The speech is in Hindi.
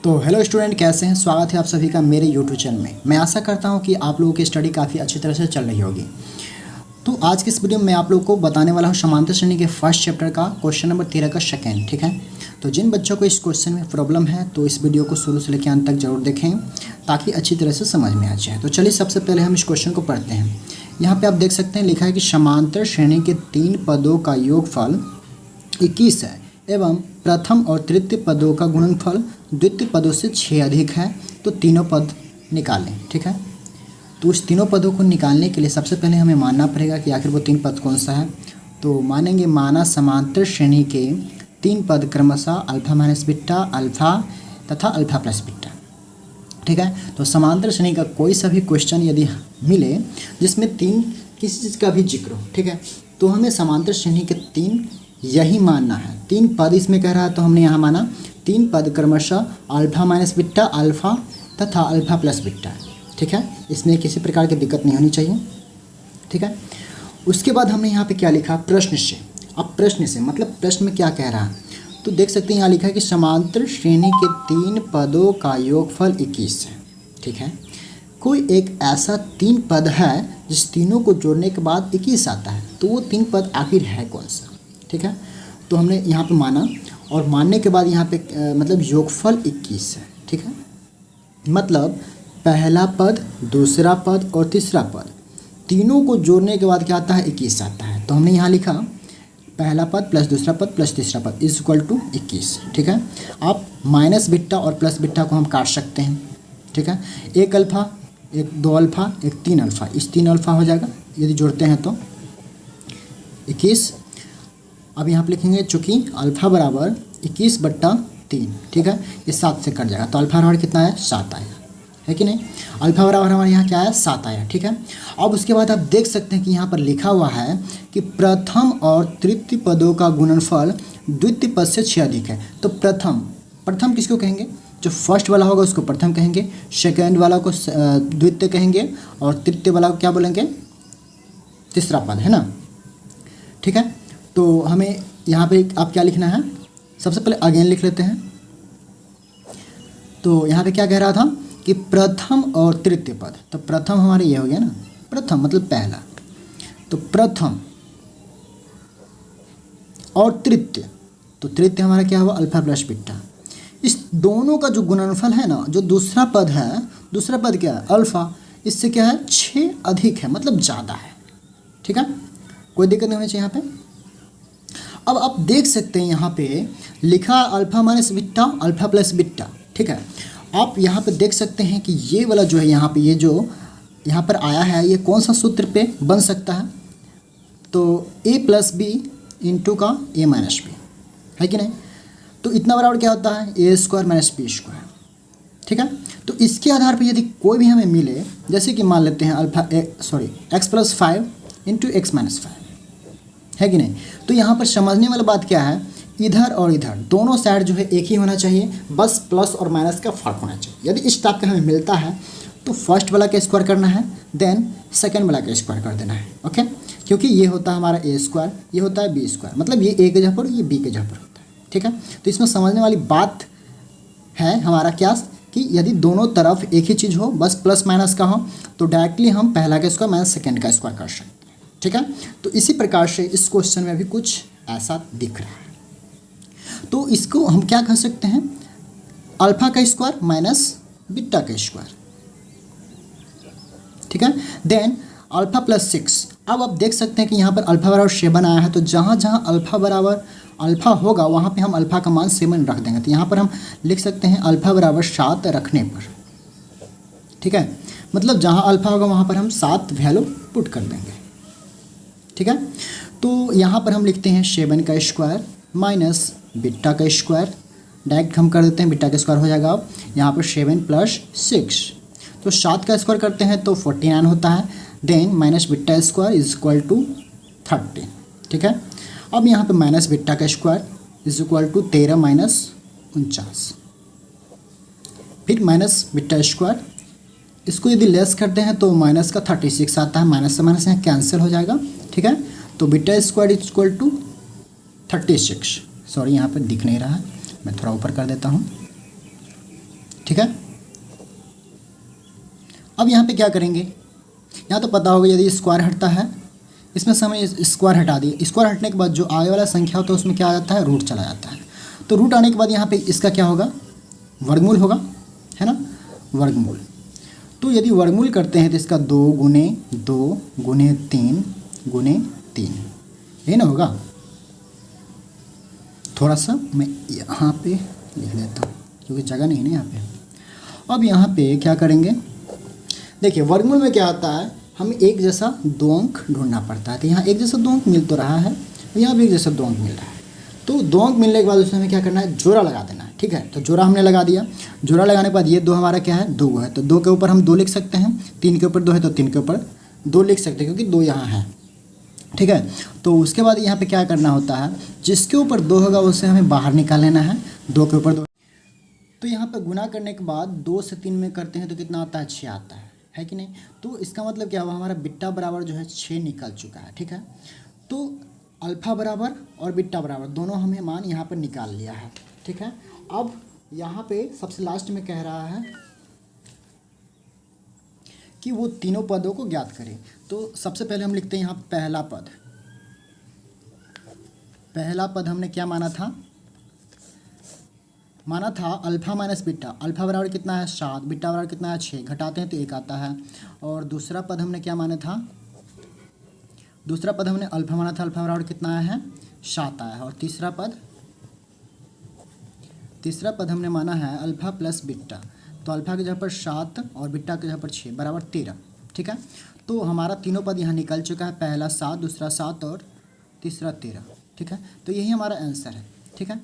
तो हेलो स्टूडेंट, कैसे हैं? स्वागत है आप सभी का मेरे यूट्यूब चैनल में। मैं आशा करता हूं कि आप लोगों की स्टडी काफ़ी अच्छी तरह से चल रही होगी। तो आज के इस वीडियो में मैं आप लोगों को बताने वाला हूं समांतर श्रेणी के फर्स्ट चैप्टर का क्वेश्चन नंबर 13 का सेकेंड। ठीक है, तो जिन बच्चों को इस क्वेश्चन में प्रॉब्लम है तो इस वीडियो को शुरू से लेकर अंत तक जरूर देखें ताकि अच्छी तरह से समझ में आ जाए। तो चलिए सबसे पहले हम इस क्वेश्चन को पढ़ते हैं। यहाँ पर आप देख सकते हैं लिखा है कि समांतर श्रेणी के 3 पदों का योगफल 21 है एवं प्रथम और तृतीय पदों का गुणनफल द्वितीय पदों से 6 अधिक है, तो तीनों पद निकालें। ठीक है, तो उस तीनों पदों को निकालने के लिए सबसे पहले हमें मानना पड़ेगा कि आखिर वो 3 पद कौन सा है। तो मानेंगे माना समांतर श्रेणी के 3 पद क्रमशः अल्फा माइनस बीटा, अल्फा तथा अल्फा प्लस बीटा। ठीक है, तो समांतर श्रेणी का कोई सा भी क्वेश्चन यदि मिले जिसमें 3 किसी चीज़ का भी जिक्र हो, ठीक है, तो हमें समांतर श्रेणी के 3 यही मानना है। 3 पद इसमें कह रहा है तो हमने यहाँ माना 3 पद क्रमशः अल्फा माइनस बीटा, अल्फा तथा अल्फा प्लस बीटा। ठीक है, इसमें किसी प्रकार की दिक्कत नहीं होनी चाहिए। ठीक है, उसके बाद हमने यहाँ पे क्या लिखा, प्रश्न से। अब प्रश्न से मतलब प्रश्न में क्या कह रहा है, तो देख सकते हैं यहाँ लिखा है कि समांतर श्रेणी के 3 पदों का योगफल 21 है। ठीक है, कोई एक ऐसा 3 पद है जिस तीनों को जोड़ने के बाद 21 आता है, तो वो 3 पद आखिर है कौन सा। ठीक है, तो हमने यहाँ पे माना और मानने के बाद यहाँ पे मतलब योगफल 21 है। ठीक है, मतलब पहला पद, दूसरा पद और तीसरा पद तीनों को जोड़ने के बाद क्या आता है, 21 आता है। तो हमने यहाँ लिखा पहला पद प्लस दूसरा पद प्लस तीसरा पद इज इक्वल टू 21। ठीक है, आप माइनस बीटा और प्लस बीटा को हम काट सकते हैं। ठीक है, एक अल्फ़ा, एक 2 अल्फ़ा, एक 3 अल्फ़ा, इस 3 अल्फ़ा हो जाएगा यदि जोड़ते हैं तो 21। अब यहाँ पे लिखेंगे चूँकि अल्फ़ा बराबर 21/3। ठीक है, ये 7 से कट जाएगा तो अल्फ़ा बराबर कितना है, 7 आया है कि नहीं। अल्फ़ा बराबर हमारे यहाँ क्या है, 7 आया। ठीक है, अब उसके बाद आप देख सकते हैं कि यहाँ पर लिखा हुआ है कि प्रथम और तृतीय पदों का गुणनफल द्वितीय पद से 6 अधिक है। तो प्रथम किसको कहेंगे, जो फर्स्ट वाला होगा उसको प्रथम कहेंगे, सेकेंड वाला को द्वितीय कहेंगे और तृतीय वाला को क्या बोलेंगे, तीसरा पद, है ना। ठीक है, तो हमें यहाँ पे आप क्या लिखना है, सबसे पहले अगेन लिख लेते हैं। तो यहाँ पे क्या कह रहा था कि प्रथम और तृतीय पद, तो प्रथम हमारे ये हो गया ना, प्रथम मतलब पहला, तो प्रथम और तृतीय, तो तृतीय हमारा क्या हुआ, अल्फा प्लस बीटा। इस दोनों का जो गुणनफल है ना, जो दूसरा पद है, दूसरा पद क्या है, अल्फा, इससे क्या है, 6 अधिक है, मतलब ज़्यादा है। ठीक है, कोई दिक्कत नहीं होनी चाहिए यहाँ पे। अब आप देख सकते हैं यहाँ पे लिखा alpha minus beta, alpha plus beta. ठीक है, आप यहाँ पे देख सकते हैं कि ये वाला जो है यहाँ पे, ये जो यहाँ पर आया है, ये कौन सा सूत्र पे बन सकता है, तो a प्लस बी इंटू का a माइनस बी, है कि नहीं। तो इतना बराबर क्या होता है, a square minus B square. ठीक है, तो इसके आधार पर यदि कोई भी हमें मिले, जैसे कि मान लेते हैं x plus 5 into x minus 5, है कि नहीं। तो यहाँ पर समझने वाली बात क्या है, इधर और इधर दोनों साइड जो है एक ही होना चाहिए, बस प्लस और माइनस का फर्क होना चाहिए। यदि इस टाइप का हमें मिलता है तो फर्स्ट वाला का स्क्वायर करना है, देन सेकंड वाला का स्क्वायर कर देना है। ओके, क्योंकि ये होता है हमारा a स्क्वायर, ये होता है b स्क्वायर, मतलब ये a के जगह पर, ये b के जगह पर होता है। ठीक है, तो इसमें समझने वाली बात है हमारा क्या, कि यदि दोनों तरफ एक ही चीज़ हो, बस प्लस माइनस का हो, तो डायरेक्टली हम पहला का स्क्वायर माइनस सेकेंड का स्क्वायर कर सकते हैं। ठीक है, तो इसी प्रकार से इस क्वेश्चन में भी कुछ ऐसा दिख रहा है। तो इसको हम क्या कह सकते हैं, अल्फा का स्क्वायर माइनस बीटा का स्क्वायर। ठीक है, देन अल्फा प्लस 6। अब आप देख सकते हैं कि यहाँ पर अल्फा बराबर 7 आया है, तो जहाँ जहाँ अल्फा बराबर अल्फा होगा वहाँ पे हम अल्फा का मान 7 रख देंगे। तो यहाँ पर हम लिख सकते हैं अल्फा बराबर 7 रखने पर। ठीक है, मतलब जहाँ अल्फा होगा वहाँ पर हम 7 वैल्यू पुट कर देंगे। ठीक है, तो यहाँ पर हम लिखते हैं 7 का स्क्वायर माइनस बीटा का स्क्वायर, डायरेक्ट हम कर देते हैं, बीटा का स्क्वायर हो जाएगा। अब यहाँ पर 7 प्लस 6, तो 7 का स्क्वायर करते हैं तो 49 होता है, then minus beta square is equal to 30। ठीक है, अब यहाँ पे माइनस बीटा का square is equal to 13 minus 49, फिर माइनस बीटा स्क्वायर, इसको यदि लेस करते हैं तो माइनस का 36 आता है, माइनस से माइनस यहाँ कैंसिल हो जाएगा। ठीक है, तो beta square is equal to 36, sorry यहाँ पर दिख नहीं रहा है, मैं थोड़ा ऊपर कर देता हूँ। ठीक है। अब यहाँ पे क्या करेंगे, यहाँ तो पता होगा यदि स्क्वायर हटता है, इसमें से हमें स्क्वायर हटा दिए, स्क्वायर हटने के बाद जो आगे वाला संख्या होता है उसमें क्या आ जाता है, रूट चला जाता है। तो रूट आने के बाद यहाँ पे इसका क्या होगा, वर्गमूल होगा, है ना, वर्गमूल। तो यदि वर्गमूल करते हैं तो इसका 2 गुने 3 गुने 3, ये ना होगा। थोड़ा सा मैं यहाँ पे लिख लेता हूँ क्योंकि जगह नहीं है ना यहाँ पे। अब यहाँ पे क्या करेंगे, देखिए वर्गमूल में क्या आता है, हमें एक जैसा 2 अंक ढूंढना पड़ता है। तो यहाँ एक जैसा 2 अंक मिल तो रहा है, यहाँ भी एक जैसा 2 अंक मिल रहा है। तो 2 अंक मिलने के बाद उसमें हमें क्या करना है, जोड़ा लगा देना है, ठीक है। तो जोड़ा हमने लगा दिया, जोड़ा लगाने के बाद ये 2 हमारा क्या है, 2 है, तो 2 के ऊपर हम 2 लिख सकते हैं, 3 के ऊपर 2 है तो 3 के ऊपर 2 लिख सकते हैं क्योंकि 2 यहाँ है, ठीक है। तो उसके बाद यहाँ पे क्या करना होता है, जिसके ऊपर 2 होगा उसे हमें बाहर निकाल लेना है, 2 के ऊपर 2। तो यहाँ पर गुना करने के बाद 2 से 3 में करते हैं तो कितना आता है, 6 आता है कि नहीं। तो इसका मतलब क्या हुआ, हमारा बिट्टा बराबर जो है 6 निकल चुका है, ठीक है। तो अल्फ़ा बराबर और बिट्टा बराबर दोनों हमें मान यहाँ पर निकाल लिया है, ठीक है। अब यहाँ पे सबसे लास्ट में कह रहा है कि वो तीनों पदों को ज्ञात करें। तो सबसे पहले हम लिखते हैं यहाँ पहला पद। पहला पद हमने क्या माना था, अल्फ़ा माइनस बिट्टा। अल्फ़ा बराबर कितना है, 7, बिट्टा बराबर कितना है, 6, घटाते हैं तो 1 आता है। और दूसरा पद हमने क्या माना था, दूसरा पद हमने अल्फ़ा माना था, अल्फ़ा बराबर कितना आया है, 7 आया है। और तीसरा पद हमने माना है अल्फ़ा प्लस बिट्टा। तो अल्फ़ा की जगह पर 7 और बिट्टा की जगह पर 6 बराबर 13, ठीक है। तो हमारा तीनों पद यहाँ निकल चुका है, पहला 7, दूसरा 7 और तीसरा 13, ठीक है। तो यही हमारा आंसर है, ठीक है।